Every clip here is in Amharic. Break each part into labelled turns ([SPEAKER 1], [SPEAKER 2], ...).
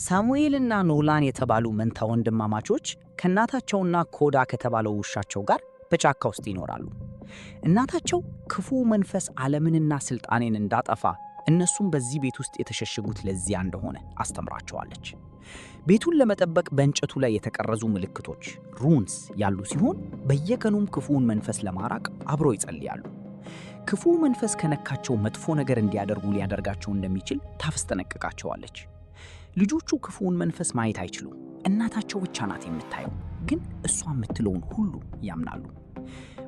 [SPEAKER 1] ሳሙኤልና ኖላን የተባሉ መንታ ወንድማማቾች ከእናታቸውና ኮዳ ከተባለው ውሻቸው ጋር በጫካ ውስጥ ይኖራሉ። እናታቸው ክፉ መንፈስ ዓለምንና ስልጣኔን እንዳጠፋ እነሱም በዚህ ቤት ውስጥ የተሸሸጉት ለዚያ እንደሆነ አስተምራቸዋለች። ቤቱን ለመጠበቅ በእንጨቱ ላይ የተቀረጹ ምልክቶች ሩንስ ያሉ ሲሆን በየቀኑም ክፉውን መንፈስ ለማራቅ አብረው ይጸልያሉ። ክፉ መንፈስ ከነካቸው መጥፎ ነገር እንዲያደርጉ ሊያደርጋቸው እንደሚችል ታስጠነቅቃቸዋለች። ልጆቹ ክፉውን መንፈስ ማየት አይችሉም። እናታቸው ብቻ ናት የምታየው፣ ግን እሷ የምትለውን ሁሉ ያምናሉ።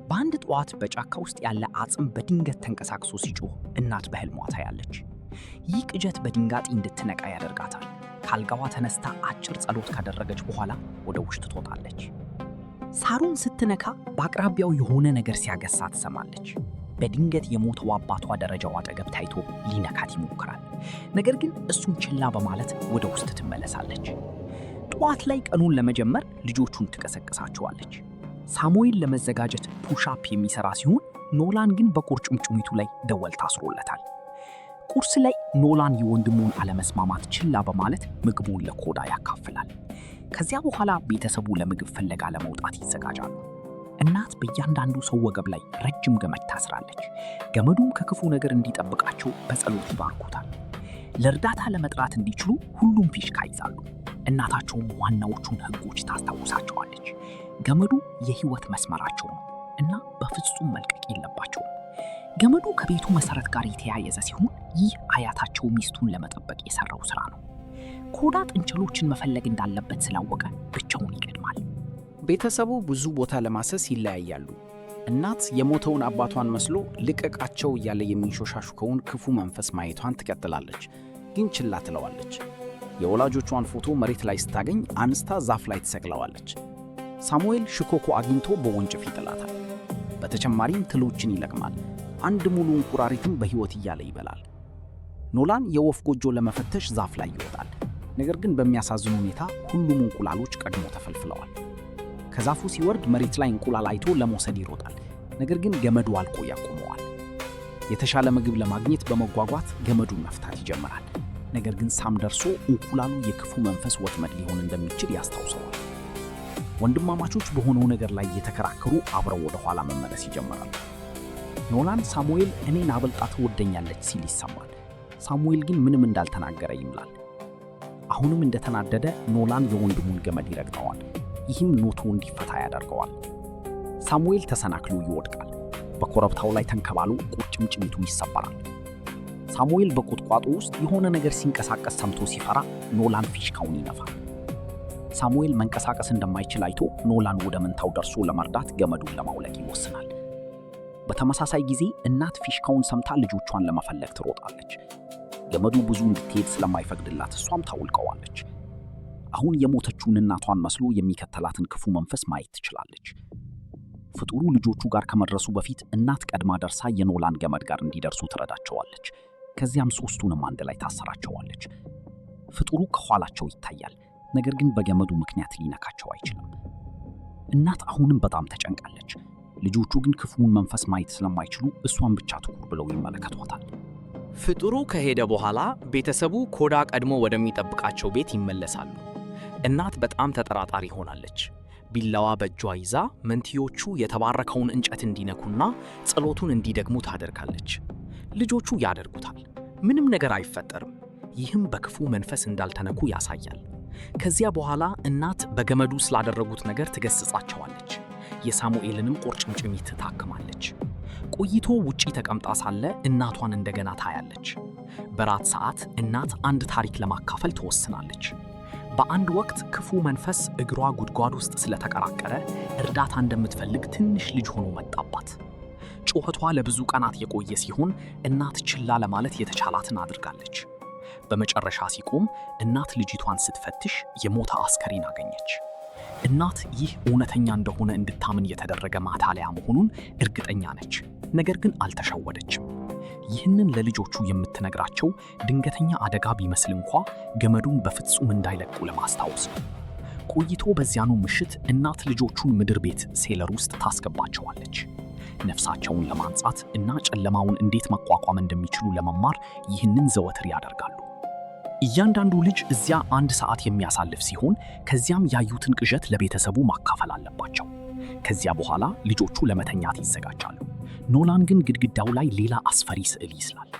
[SPEAKER 1] በአንድ ጠዋት በጫካ ውስጥ ያለ አጽም በድንገት ተንቀሳቅሶ ሲጮህ እናት በሕልሟ ታያለች። ይህ ቅዠት በድንጋጤ እንድትነቃ ያደርጋታል። ካልጋዋ ተነስታ አጭር ጸሎት ካደረገች በኋላ ወደ ውስጥ ትወጣለች። ሳሩን ስትነካ በአቅራቢያው የሆነ ነገር ሲያገሳ ትሰማለች። በድንገት የሞተው አባቷ ደረጃው አጠገብ ታይቶ ሊነካት ይሞክራል። ነገር ግን እሱን ችላ በማለት ወደ ውስጥ ትመለሳለች። ጠዋት ላይ ቀኑን ለመጀመር ልጆቹን ትቀሰቅሳቸዋለች። ሳሙኤል ለመዘጋጀት ፑሻፕ የሚሰራ ሲሆን ኖላን ግን በቁርጭምጭሚቱ ላይ ደወል ታስሮለታል። ቁርስ ላይ ኖላን የወንድሙን አለመስማማት ችላ በማለት ምግቡን ለኮዳ ያካፍላል። ከዚያ በኋላ ቤተሰቡ ለምግብ ፍለጋ ለመውጣት ይዘጋጃሉ። እናት በእያንዳንዱ ሰው ወገብ ላይ ረጅም ገመድ ታስራለች። ገመዱም ከክፉ ነገር እንዲጠብቃቸው በጸሎት ይባርኩታል። ለእርዳታ ለመጥራት እንዲችሉ ሁሉም ፊሽካ ይዛሉ። እናታቸውም ዋናዎቹን ሕጎች ታስታውሳቸዋለች። ገመዱ የሕይወት መስመራቸው ነው እና በፍጹም መልቀቅ የለባቸውም። ገመዱ ከቤቱ መሠረት ጋር የተያያዘ ሲሆን ይህ አያታቸው ሚስቱን ለመጠበቅ የሠራው ሥራ ነው። ኮዳ ጥንቸሎችን መፈለግ እንዳለበት ስላወቀ ብቻውን ይቀድማል።
[SPEAKER 2] ቤተሰቡ ብዙ ቦታ ለማሰስ ይለያያሉ። እናት የሞተውን አባቷን መስሎ ልቀቃቸው እያለ የሚንሾሻሹከውን ክፉ መንፈስ ማየቷን ትቀጥላለች፣ ግን ችላ ትለዋለች። የወላጆቿን ፎቶ መሬት ላይ ስታገኝ አንስታ ዛፍ ላይ ትሰቅለዋለች። ሳሙኤል ሽኮኮ አግኝቶ በወንጭፍ ይጥላታል። በተጨማሪም ትሎችን ይለቅማል። አንድ ሙሉ እንቁራሪትም በሕይወት እያለ ይበላል። ኖላን የወፍ ጎጆ ለመፈተሽ ዛፍ ላይ ይወጣል። ነገር ግን በሚያሳዝን ሁኔታ ሁሉም እንቁላሎች ቀድሞ ተፈልፍለዋል። ከዛፉ ሲወርድ መሬት ላይ እንቁላል አይቶ ለመውሰድ ይሮጣል። ነገር ግን ገመዱ አልቆ ያቆመዋል። የተሻለ ምግብ ለማግኘት በመጓጓት ገመዱን መፍታት ይጀምራል። ነገር ግን ሳም ደርሶ እንቁላሉ የክፉ መንፈስ ወጥመድ ሊሆን እንደሚችል ያስታውሰዋል። ወንድማማቾች በሆነው ነገር ላይ እየተከራከሩ አብረው ወደ ኋላ መመለስ ይጀምራሉ። ኖላን ሳሙኤል እኔን አበልጣ ትወደኛለች ሲል ይሰማል። ሳሙኤል ግን ምንም እንዳልተናገረ ይምላል። አሁንም እንደተናደደ ኖላን የወንድሙን ገመድ ይረግጠዋል። ይህም ኖቶ እንዲፈታ ያደርገዋል። ሳሙኤል ተሰናክሎ ይወድቃል። በኮረብታው ላይ ተንከባሎ ቁርጭምጭሚቱ ይሰበራል። ሳሙኤል በቁጥቋጦ ውስጥ የሆነ ነገር ሲንቀሳቀስ ሰምቶ ሲፈራ ኖላን ፊሽካውን ይነፋል። ሳሙኤል መንቀሳቀስ እንደማይችል አይቶ ኖላን ወደ መንታው ደርሶ ለመርዳት ገመዱን ለማውለቅ ይወስናል። በተመሳሳይ ጊዜ እናት ፊሽካውን ሰምታ ልጆቿን ለመፈለግ ትሮጣለች። ገመዱ ብዙ እንድትሄድ ስለማይፈቅድላት እሷም ታውልቀዋለች። አሁን የሞተችውን እናቷን መስሎ የሚከተላትን ክፉ መንፈስ ማየት ትችላለች። ፍጡሩ ልጆቹ ጋር ከመድረሱ በፊት እናት ቀድማ ደርሳ የኖላን ገመድ ጋር እንዲደርሱ ትረዳቸዋለች። ከዚያም ሦስቱንም አንድ ላይ ታሰራቸዋለች። ፍጡሩ ከኋላቸው ይታያል፣ ነገር ግን በገመዱ ምክንያት ሊነካቸው አይችልም። እናት አሁንም በጣም ተጨንቃለች። ልጆቹ ግን ክፉውን መንፈስ ማየት ስለማይችሉ እሷን ብቻ ትኩር ብለው ይመለከቷታል።
[SPEAKER 3] ፍጡሩ ከሄደ በኋላ ቤተሰቡ ኮዳ ቀድሞ ወደሚጠብቃቸው ቤት ይመለሳሉ። እናት በጣም ተጠራጣሪ ሆናለች። ቢላዋ በእጇ ይዛ መንትዮቹ የተባረከውን እንጨት እንዲነኩና ጸሎቱን እንዲደግሙ ታደርጋለች። ልጆቹ ያደርጉታል። ምንም ነገር አይፈጠርም። ይህም በክፉ መንፈስ እንዳልተነኩ ያሳያል። ከዚያ በኋላ እናት በገመዱ ስላደረጉት ነገር ትገስጻቸዋለች። የሳሙኤልንም ቁርጭምጭሚት ታክማለች። ቆይቶ ውጪ ተቀምጣ ሳለ እናቷን እንደገና ታያለች። በራት ሰዓት እናት አንድ ታሪክ ለማካፈል ትወስናለች። በአንድ ወቅት ክፉ መንፈስ እግሯ ጉድጓድ ውስጥ ስለተቀራቀረ እርዳታ እንደምትፈልግ ትንሽ ልጅ ሆኖ መጣባት። ጩኸቷ ለብዙ ቀናት የቆየ ሲሆን እናት ችላ ለማለት የተቻላትን አድርጋለች። በመጨረሻ ሲቆም እናት ልጅቷን ስትፈትሽ የሞተ አስከሬን አገኘች። እናት ይህ እውነተኛ እንደሆነ እንድታምን የተደረገ ማታለያ መሆኑን እርግጠኛ ነች። ነገር ግን አልተሸወደችም። ይህንን ለልጆቹ የምትነግራቸው ድንገተኛ አደጋ ቢመስል እንኳ ገመዱን በፍጹም እንዳይለቁ ለማስታወስ ነው። ቆይቶ በዚያኑ ምሽት እናት ልጆቹን ምድር ቤት ሴለር ውስጥ ታስገባቸዋለች። ነፍሳቸውን ለማንጻት እና ጨለማውን እንዴት መቋቋም እንደሚችሉ ለመማር ይህንን ዘወትር ያደርጋሉ።
[SPEAKER 2] እያንዳንዱ ልጅ እዚያ 1 ሰዓት የሚያሳልፍ ሲሆን ከዚያም ያዩትን ቅዠት ለቤተሰቡ ማካፈል አለባቸው። ከዚያ በኋላ ልጆቹ ለመተኛት ይዘጋጃሉ። ኖላን ግን ግድግዳው ላይ ሌላ አስፈሪ ስዕል ይስላል።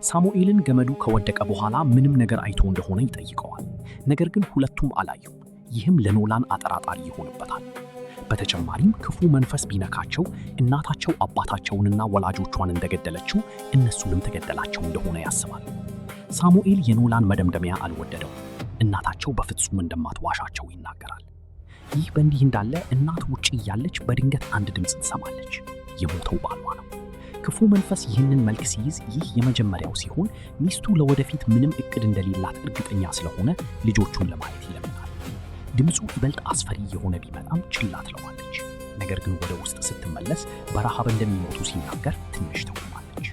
[SPEAKER 2] ሳሙኤልን ገመዱ ከወደቀ በኋላ ምንም ነገር አይቶ እንደሆነ ይጠይቀዋል። ነገር ግን ሁለቱም አላዩም። ይህም ለኖላን አጠራጣሪ ይሆንበታል። በተጨማሪም ክፉ መንፈስ ቢነካቸው እናታቸው አባታቸውንና ወላጆቿን እንደገደለችው እነሱንም ተገደላቸው እንደሆነ ያስባል። ሳሙኤል የኖላን መደምደሚያ አልወደደው። እናታቸው በፍጹም እንደማትዋሻቸው ይናገራል። ይህ በእንዲህ እንዳለ እናት ውጪ እያለች በድንገት አንድ ድምፅ ትሰማለች። የሞተው ባሏ ነው። ክፉ መንፈስ ይህንን መልክ ሲይዝ ይህ የመጀመሪያው ሲሆን ሚስቱ ለወደፊት ምንም እቅድ እንደሌላት እርግጠኛ ስለሆነ ልጆቹን ለማየት ይለምናል። ድምፁ ይበልጥ አስፈሪ የሆነ ቢመጣም ችላ ትለዋለች። ነገር ግን ወደ ውስጥ ስትመለስ በረሃብ እንደሚሞቱ ሲናገር ትንሽ ትቆማለች።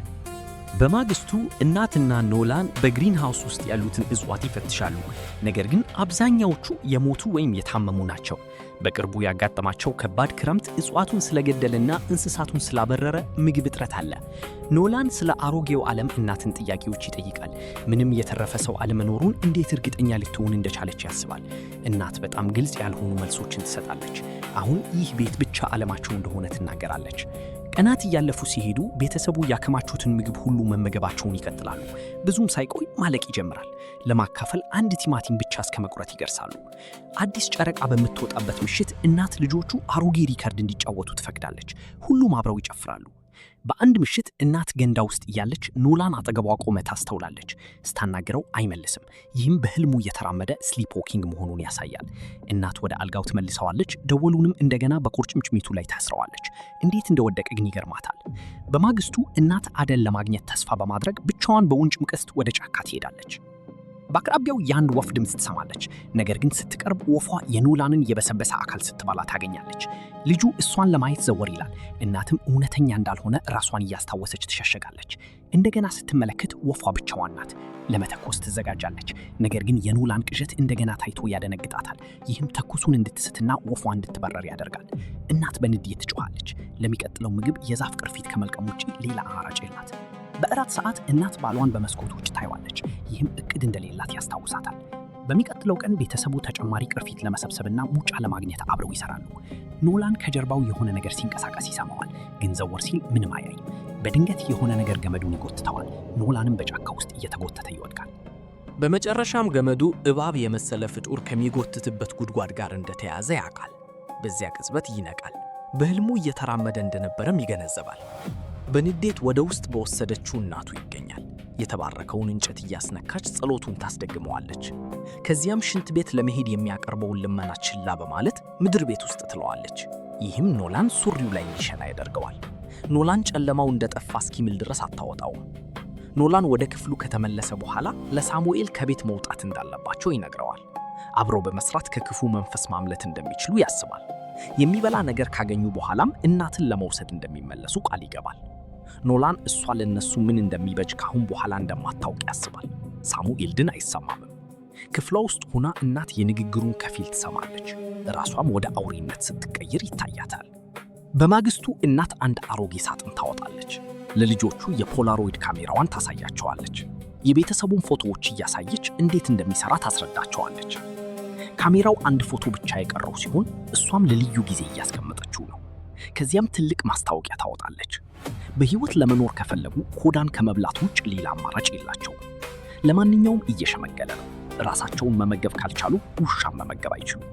[SPEAKER 4] በማግስቱ እናትና ኖላን በግሪን ሃውስ ውስጥ ያሉትን እጽዋት ይፈትሻሉ። ነገር ግን አብዛኛዎቹ የሞቱ ወይም የታመሙ ናቸው። በቅርቡ ያጋጠማቸው ከባድ ክረምት እጽዋቱን ስለገደለና እንስሳቱን ስላበረረ ምግብ እጥረት አለ። ኖላን ስለ አሮጌው ዓለም እናትን ጥያቄዎች ይጠይቃል። ምንም የተረፈ ሰው አለመኖሩን እንዴት እርግጠኛ ልትሆን እንደቻለች ያስባል። እናት በጣም ግልጽ ያልሆኑ መልሶችን ትሰጣለች። አሁን ይህ ቤት ብቻ ዓለማቸው እንደሆነ ትናገራለች። ቀናት እያለፉ ሲሄዱ ቤተሰቡ ያከማቹትን ምግብ ሁሉ መመገባቸውን ይቀጥላሉ። ብዙም ሳይቆይ ማለቅ ይጀምራል። ለማካፈል 1 ቲማቲም ብቻ እስከ መቁረጥ ይደርሳሉ። አዲስ ጨረቃ በምትወጣበት ምሽት እናት ልጆቹ አሮጌ ሪከርድ እንዲጫወቱ ትፈቅዳለች። ሁሉም አብረው ይጨፍራሉ። በአንድ ምሽት እናት ገንዳ ውስጥ እያለች ኖላን አጠገቧ ቆመ ታስተውላለች። ስታናገረው አይመልስም። ይህም በህልሙ እየተራመደ ስሊፕ ዎኪንግ መሆኑን ያሳያል። እናት ወደ አልጋው ትመልሰዋለች። ደወሉንም እንደገና በቁርጭምጭሚቱ ላይ ታስረዋለች። እንዴት እንደወደቀ ግን ይገርማታል። በማግስቱ እናት አደን ለማግኘት ተስፋ በማድረግ ብቻዋን በውንጭ ምቀስት ወደ ጫካ ትሄዳለች። በአቅራቢያው የአንድ ወፍ ድምፅ ትሰማለች። ነገር ግን ስትቀርብ ወፏ የኖላንን የበሰበሰ አካል ስትበላ ታገኛለች። ልጁ እሷን ለማየት ዘወር ይላል። እናትም እውነተኛ እንዳልሆነ ራሷን እያስታወሰች ትሸሸጋለች። እንደገና ስትመለከት ወፏ ብቻዋን ናት። ለመተኮስ ትዘጋጃለች። ነገር ግን የኖላን ቅዠት እንደገና ታይቶ ያደነግጣታል። ይህም ተኩሱን እንድትስትና ወፏ እንድትበረር ያደርጋል። እናት በንዴት ትጮኻለች። ለሚቀጥለው ምግብ የዛፍ ቅርፊት ከመልቀም ውጪ ሌላ አማራጭ የላት። በእራት ሰዓት እናት ባሏን በመስኮት ውጭ ታየዋለች። ይህም እቅድ እንደሌላት ያስታውሳታል። በሚቀጥለው ቀን ቤተሰቡ ተጨማሪ ቅርፊት ለመሰብሰብና ሙጫ ለማግኘት አብረው ይሰራሉ። ኖላን ከጀርባው የሆነ ነገር ሲንቀሳቀስ ይሰማዋል፣ ግን ዘወር ሲል ምንም አያይም። በድንገት የሆነ ነገር ገመዱን ይጎትተዋል። ኖላንም በጫካ ውስጥ እየተጎተተ ይወድቃል። በመጨረሻም ገመዱ እባብ የመሰለ ፍጡር ከሚጎትትበት ጉድጓድ ጋር እንደተያዘ ያውቃል። በዚያ ቅጽበት ይነቃል። በህልሙ እየተራመደ እንደነበረም ይገነዘባል። በንዴት ወደ ውስጥ በወሰደችው እናቱ ይገኛል። የተባረከውን እንጨት እያስነካች ጸሎቱን ታስደግመዋለች። ከዚያም ሽንት ቤት ለመሄድ የሚያቀርበውን ልመና ችላ በማለት ምድር ቤት ውስጥ ትለዋለች። ይህም ኖላን ሱሪው ላይ እንዲሸና ያደርገዋል። ኖላን ጨለማው እንደጠፋ እስኪምል ድረስ አታወጣውም። ኖላን ወደ ክፍሉ ከተመለሰ በኋላ ለሳሙኤል ከቤት መውጣት እንዳለባቸው ይነግረዋል። አብረው በመስራት ከክፉ መንፈስ ማምለጥ እንደሚችሉ ያስባል። የሚበላ ነገር ካገኙ በኋላም እናትን ለመውሰድ እንደሚመለሱ ቃል ይገባል። ኖላን እሷ ለነሱ ምን እንደሚበጅ ካሁን በኋላ እንደማታውቅ ያስባል። ሳሙኤል ግን አይሰማምም። ክፍሏ ውስጥ ሆና እናት የንግግሩን ከፊል ትሰማለች። ራሷም ወደ አውሬነት ስትቀይር ይታያታል። በማግስቱ እናት አንድ አሮጌ ሳጥን ታወጣለች። ለልጆቹ የፖላሮይድ ካሜራዋን ታሳያቸዋለች። የቤተሰቡን ፎቶዎች እያሳየች እንዴት እንደሚሰራ ታስረዳቸዋለች። ካሜራው አንድ ፎቶ ብቻ የቀረው ሲሆን እሷም ለልዩ ጊዜ እያስቀመጠችው ነው። ከዚያም ትልቅ ማስታወቂያ ታወጣለች። በህይወት ለመኖር ከፈለጉ ኮዳን ከመብላት ውጭ ሌላ አማራጭ የላቸውም። ለማንኛውም እየሸመገለ ነው። ራሳቸውን መመገብ ካልቻሉ ውሻን መመገብ አይችሉም።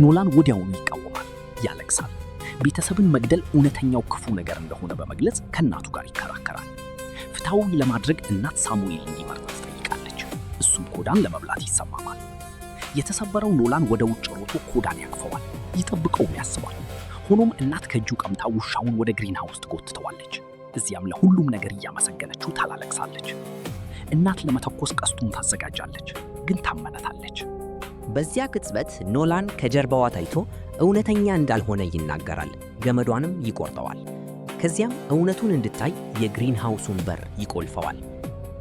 [SPEAKER 4] ኖላን ወዲያውኑ ይቃወማል፣ ያለቅሳል። ቤተሰብን መግደል እውነተኛው ክፉ ነገር እንደሆነ በመግለጽ ከእናቱ ጋር ይከራከራል። ፍትሐዊ ለማድረግ እናት ሳሙኤል እንዲመርጥ ትጠይቃለች። እሱም ኮዳን ለመብላት ይሰማማል። የተሰበረው ኖላን ወደ ውጭ ሮጦ ኮዳን ያቅፈዋል፣ ይጠብቀውም ያስባል። ሆኖም እናት ከእጁ ቀምታ ውሻውን ወደ ግሪን ሃውስ ትጎትተዋለች። እዚያም ለሁሉም ነገር እያመሰገነችው ታላለቅሳለች። እናት ለመተኮስ ቀስቱን ታዘጋጃለች፣ ግን ታመነታለች።
[SPEAKER 5] በዚያ ቅጽበት ኖላን ከጀርባዋ ታይቶ እውነተኛ እንዳልሆነ ይናገራል። ገመዷንም ይቆርጠዋል። ከዚያም እውነቱን እንድታይ የግሪን ሃውሱን በር ይቆልፈዋል።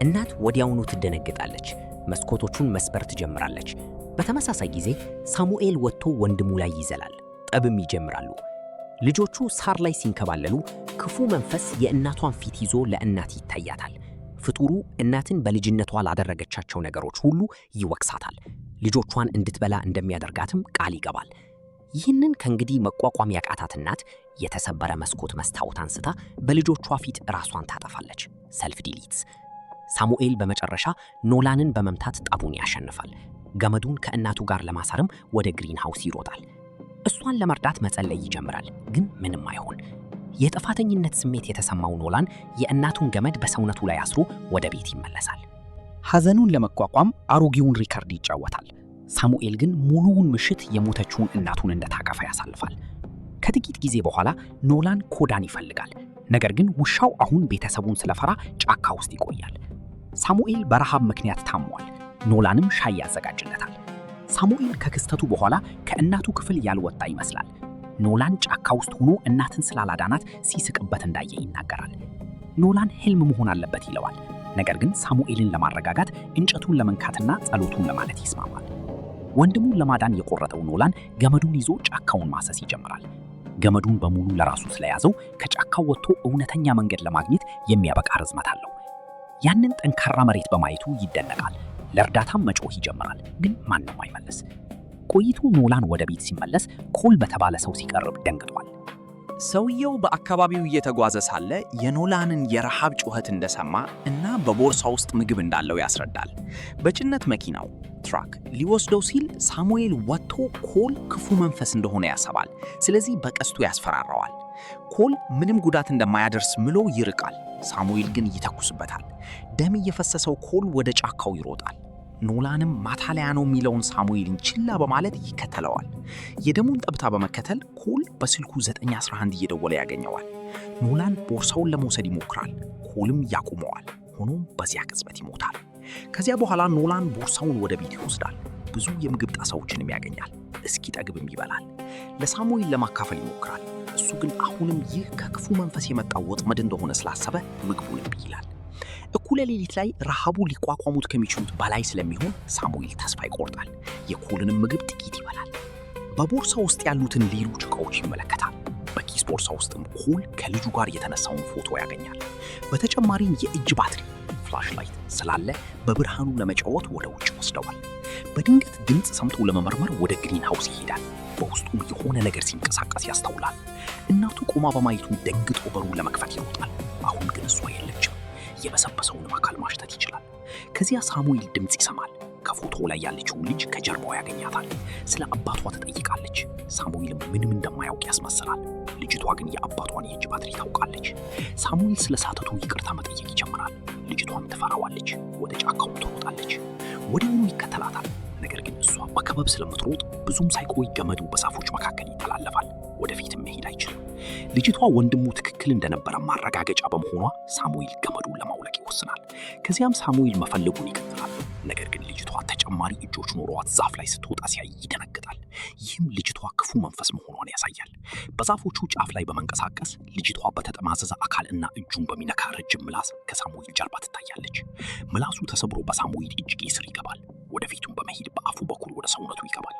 [SPEAKER 5] እናት ወዲያውኑ ትደነግጣለች። መስኮቶቹን መስበር ትጀምራለች። በተመሳሳይ ጊዜ ሳሙኤል ወጥቶ ወንድሙ ላይ ይዘላል። ጠብም ይጀምራሉ። ልጆቹ ሳር ላይ ሲንከባለሉ ክፉ መንፈስ የእናቷን ፊት ይዞ ለእናት ይታያታል። ፍጡሩ እናትን በልጅነቷ ላደረገቻቸው ነገሮች ሁሉ ይወቅሳታል። ልጆቿን እንድትበላ እንደሚያደርጋትም ቃል ይገባል። ይህንን ከእንግዲህ መቋቋም ያቃታት እናት የተሰበረ መስኮት መስታወት አንስታ በልጆቿ ፊት ራሷን ታጠፋለች። ሰልፍ ዲሊትስ። ሳሙኤል በመጨረሻ ኖላንን በመምታት ጠቡን ያሸንፋል። ገመዱን ከእናቱ ጋር ለማሰርም ወደ ግሪን ሃውስ ይሮጣል። እሷን ለመርዳት መጸለይ ይጀምራል፣ ግን ምንም አይሆን። የጥፋተኝነት ስሜት የተሰማው ኖላን የእናቱን ገመድ በሰውነቱ ላይ አስሮ ወደ ቤት ይመለሳል።
[SPEAKER 2] ሐዘኑን ለመቋቋም አሮጌውን ሪከርድ ይጫወታል። ሳሙኤል ግን ሙሉውን ምሽት የሞተችውን እናቱን እንደታቀፈ ያሳልፋል። ከጥቂት ጊዜ በኋላ ኖላን ኮዳን ይፈልጋል። ነገር ግን ውሻው አሁን ቤተሰቡን ስለፈራ ጫካ ውስጥ ይቆያል። ሳሙኤል በረሃብ ምክንያት ታሟል። ኖላንም ሻይ ያዘጋጅለታል። ሳሙኤል ከክስተቱ በኋላ ከእናቱ ክፍል ያልወጣ ይመስላል። ኖላን ጫካ ውስጥ ሆኖ እናትን ስላላዳናት ሲስቅበት እንዳየ ይናገራል። ኖላን ህልም መሆን አለበት ይለዋል። ነገር ግን ሳሙኤልን ለማረጋጋት እንጨቱን ለመንካትና ጸሎቱን ለማለት ይስማማል። ወንድሙን ለማዳን የቆረጠው ኖላን ገመዱን ይዞ ጫካውን ማሰስ ይጀምራል። ገመዱን በሙሉ ለራሱ ስለያዘው ከጫካው ወጥቶ እውነተኛ መንገድ ለማግኘት የሚያበቃ ርዝመት አለው። ያንን ጠንካራ መሬት በማየቱ ይደነቃል። ለእርዳታም መጮህ ይጀምራል፣ ግን ማንም አይመለስ። ቆይቶ ኖላን ወደ ቤት ሲመለስ ኮል በተባለ ሰው ሲቀርብ ደንግጧል።
[SPEAKER 3] ሰውየው በአካባቢው እየተጓዘ ሳለ የኖላንን የረሃብ ጩኸት እንደሰማ እና በቦርሳ ውስጥ ምግብ እንዳለው ያስረዳል። በጭነት መኪናው ትራክ ሊወስደው ሲል ሳሙኤል ወጥቶ ኮል ክፉ መንፈስ እንደሆነ ያሰባል። ስለዚህ በቀስቱ ያስፈራራዋል። ኮል ምንም ጉዳት እንደማያደርስ ምሎ ይርቃል። ሳሙኤል ግን ይተኩስበታል። ደም እየፈሰሰው ኮል ወደ ጫካው ይሮጣል። ኖላንም ማታለያ ነው የሚለውን ሳሙኤልን ችላ በማለት ይከተለዋል። የደሙን ጠብታ በመከተል ኮል በስልኩ 911 እየደወለ ያገኘዋል። ኖላን ቦርሳውን ለመውሰድ ይሞክራል። ኮልም ያቁመዋል። ሆኖም በዚያ ቅጽበት ይሞታል። ከዚያ በኋላ ኖላን ቦርሳውን ወደ ቤት ይወስዳል። ብዙ የምግብ ጣሳዎችንም ያገኛል። እስኪጠግብም ይበላል። ለሳሙኤል ለማካፈል ይሞክራል። እሱ ግን አሁንም ይህ ከክፉ መንፈስ የመጣው ወጥመድ እንደሆነ ስላሰበ ምግቡን እምቢ ይላል። እኩለ ሌሊት ላይ ረሃቡ ሊቋቋሙት ከሚችሉት በላይ ስለሚሆን ሳሙኤል ተስፋ ይቆርጣል። የኮልንም ምግብ ጥቂት ይበላል። በቦርሳ ውስጥ ያሉትን ሌሎች ዕቃዎች ይመለከታል። በኪስ ቦርሳ ውስጥም ኮል ከልጁ ጋር የተነሳውን ፎቶ ያገኛል። በተጨማሪም የእጅ ባትሪ ፍላሽላይት ስላለ በብርሃኑ ለመጫወት ወደ ውጭ ወስደዋል። በድንገት ድምፅ ሰምቶ ለመመርመር ወደ ግሪን ሃውስ ይሄዳል። በውስጡም የሆነ ነገር ሲንቀሳቀስ ያስተውላል። እናቱ ቆማ በማየቱ ደንግጦ በሩን ለመክፈት ይሮጣል። አሁን ግን እሷ የለችም። የበሰበሰውንም አካል ማሽተት ይችላል። ከዚያ ሳሙኤል ድምፅ ይሰማል። ከፎቶው ላይ ያለችውን ልጅ ከጀርባው ያገኛታል። ስለ አባቷ ትጠይቃለች። ሳሙኤልም ምንም እንደማያውቅ ያስመስላል። ልጅቷ ግን የአባቷን የእጅ ባትሪ ታውቃለች። ሳሙኤል ስለ ሳተቱ ይቅርታ መጠየቅ ይጀምራል። ልጅቷም ትፈራዋለች። ወደ ጫካውም ትሮጣለች። ወዲያውኑ ይከተላታል። ነገር ግን እሷ በከበብ ስለምትሮጥ ብዙም ሳይቆይ ገመዱ በዛፎች መካከል ይተላለፋል። ወደፊትም መሄድ አይችልም። ልጅቷ ወንድሙ ትክክል እንደነበረ ማረጋገጫ በመሆኗ ሳሙኤል ገመዱን ለማውለቅ ይወስናል። ከዚያም ሳሙኤል መፈለጉን ይቀጥላል። ነገር ግን ልጅቷ ተጨማሪ እጆች ኖሯት ዛፍ ላይ ስትወጣ ሲያይ ይደነግጣል። ይህም ልጅቷ ክፉ መንፈስ መሆኗን ያሳያል። በዛፎቹ ጫፍ ላይ በመንቀሳቀስ ልጅቷ በተጠማዘዘ አካል እና እጁን በሚነካ ረጅም ምላስ ከሳሙኤል ጀርባ ትታያለች። ምላሱ ተሰብሮ በሳሙኤል እጅጌ ስር ይገባል። ወደፊቱም በመሄድ በአፉ በኩል ወደ ሰውነቱ ይገባል።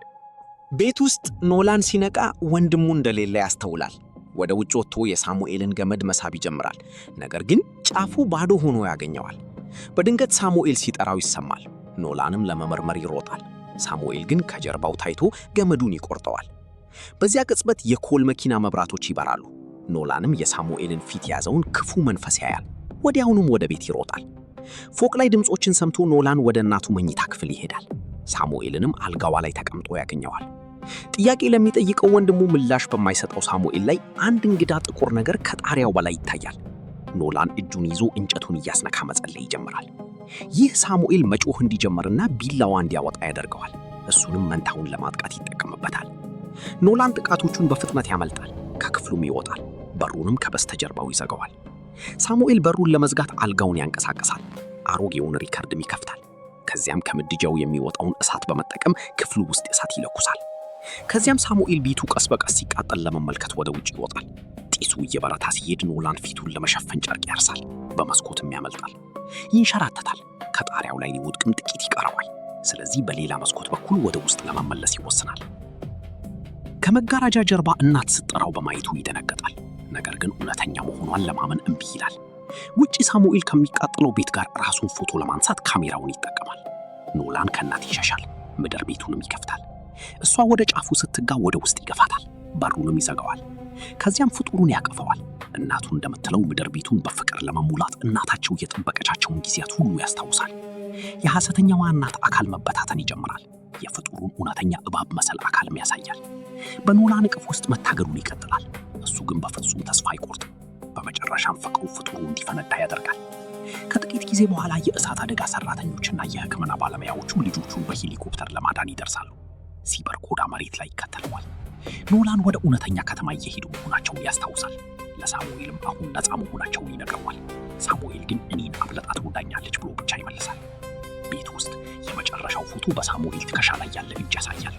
[SPEAKER 6] ቤት ውስጥ ኖላን ሲነቃ ወንድሙ እንደሌለ ያስተውላል። ወደ ውጭ ወጥቶ የሳሙኤልን ገመድ መሳብ ይጀምራል። ነገር ግን ጫፉ ባዶ ሆኖ ያገኘዋል። በድንገት ሳሙኤል ሲጠራው ይሰማል። ኖላንም ለመመርመር ይሮጣል። ሳሙኤል ግን ከጀርባው ታይቶ ገመዱን ይቆርጠዋል። በዚያ ቅጽበት የኮል መኪና መብራቶች ይበራሉ። ኖላንም የሳሙኤልን ፊት የያዘውን ክፉ መንፈስ ያያል። ወዲያውኑም ወደ ቤት ይሮጣል። ፎቅ ላይ ድምጾችን ሰምቶ ኖላን ወደ እናቱ መኝታ ክፍል ይሄዳል። ሳሙኤልንም አልጋዋ ላይ ተቀምጦ ያገኘዋል። ጥያቄ ለሚጠይቀው ወንድሙ ምላሽ በማይሰጠው ሳሙኤል ላይ አንድ እንግዳ ጥቁር ነገር ከጣሪያው በላይ ይታያል። ኖላን እጁን ይዞ እንጨቱን እያስነካ መጸለይ ይጀምራል። ይህ ሳሙኤል መጮህ እንዲጀምርና ቢላዋ እንዲያወጣ ያደርገዋል። እሱንም መንታውን ለማጥቃት ይጠቀምበታል። ኖላን ጥቃቶቹን በፍጥነት ያመልጣል። ከክፍሉም ይወጣል። በሩንም ከበስተጀርባው ይዘጋዋል። ሳሙኤል በሩን ለመዝጋት አልጋውን ያንቀሳቅሳል። አሮጌውን ሪከርድም ይከፍታል። ከዚያም ከምድጃው የሚወጣውን እሳት በመጠቀም ክፍሉ ውስጥ እሳት ይለኩሳል። ከዚያም ሳሙኤል ቤቱ ቀስ በቀስ ሲቃጠል ለመመልከት ወደ ውጭ ይወጣል። ጢሱ እየበረታ ሲሄድ ኖላን ፊቱን ለመሸፈን ጨርቅ ያርሳል። በመስኮትም ያመልጣል። ይንሸራተታል። ከጣሪያው ላይ ሊወድቅም ጥቂት ይቀረዋል። ስለዚህ በሌላ መስኮት በኩል ወደ ውስጥ ለመመለስ ይወስናል። ከመጋረጃ ጀርባ እናት ስትጠራው በማየቱ ይደነግጣል። ነገር ግን እውነተኛ መሆኗን ለማመን እምቢ ይላል። ውጪ ሳሙኤል ከሚቃጠለው ቤት ጋር ራሱን ፎቶ ለማንሳት ካሜራውን ይጠቀማል። ኖላን ከእናት ይሸሻል፣ ምድር ቤቱንም ይከፍታል። እሷ ወደ ጫፉ ስትጋ ወደ ውስጥ ይገፋታል፣ በሩንም ይዘጋዋል። ከዚያም ፍጡሩን ያቀፈዋል። እናቱ እንደምትለው ምድር ቤቱን በፍቅር ለመሙላት እናታቸው የጠበቀቻቸውን ጊዜያት ሁሉ ያስታውሳል። የሐሰተኛዋ እናት አካል መበታተን ይጀምራል። የፍጡሩን እውነተኛ እባብ መሰል አካልም ያሳያል። በኖላን እቅፍ ውስጥ መታገሉን ይቀጥላል። እሱ ግን በፍጹም ተስፋ አይቆርጥም። በመጨረሻም ፍቅሩ ፍጡሩ እንዲፈነዳ ያደርጋል። ከጥቂት ጊዜ በኋላ የእሳት አደጋ ሰራተኞችና የሕክምና ባለሙያዎቹ ልጆቹን በሄሊኮፕተር ለማዳን ይደርሳሉ። ሲበር ኮዳ መሬት ላይ ይከተለዋል። ኖላን ወደ እውነተኛ ከተማ እየሄዱ መሆናቸውን ያስታውሳል። ለሳሙኤልም አሁን ነፃ መሆናቸውን ይነግረዋል። ሳሙኤል ግን እኔን አብለጣ ትወዳኛለች ብሎ ብቻ ይመልሳል። ቤት ውስጥ የመጨረሻው ፎቶ በሳሙኤል ትከሻ ላይ ያለ እጅ ያሳያል።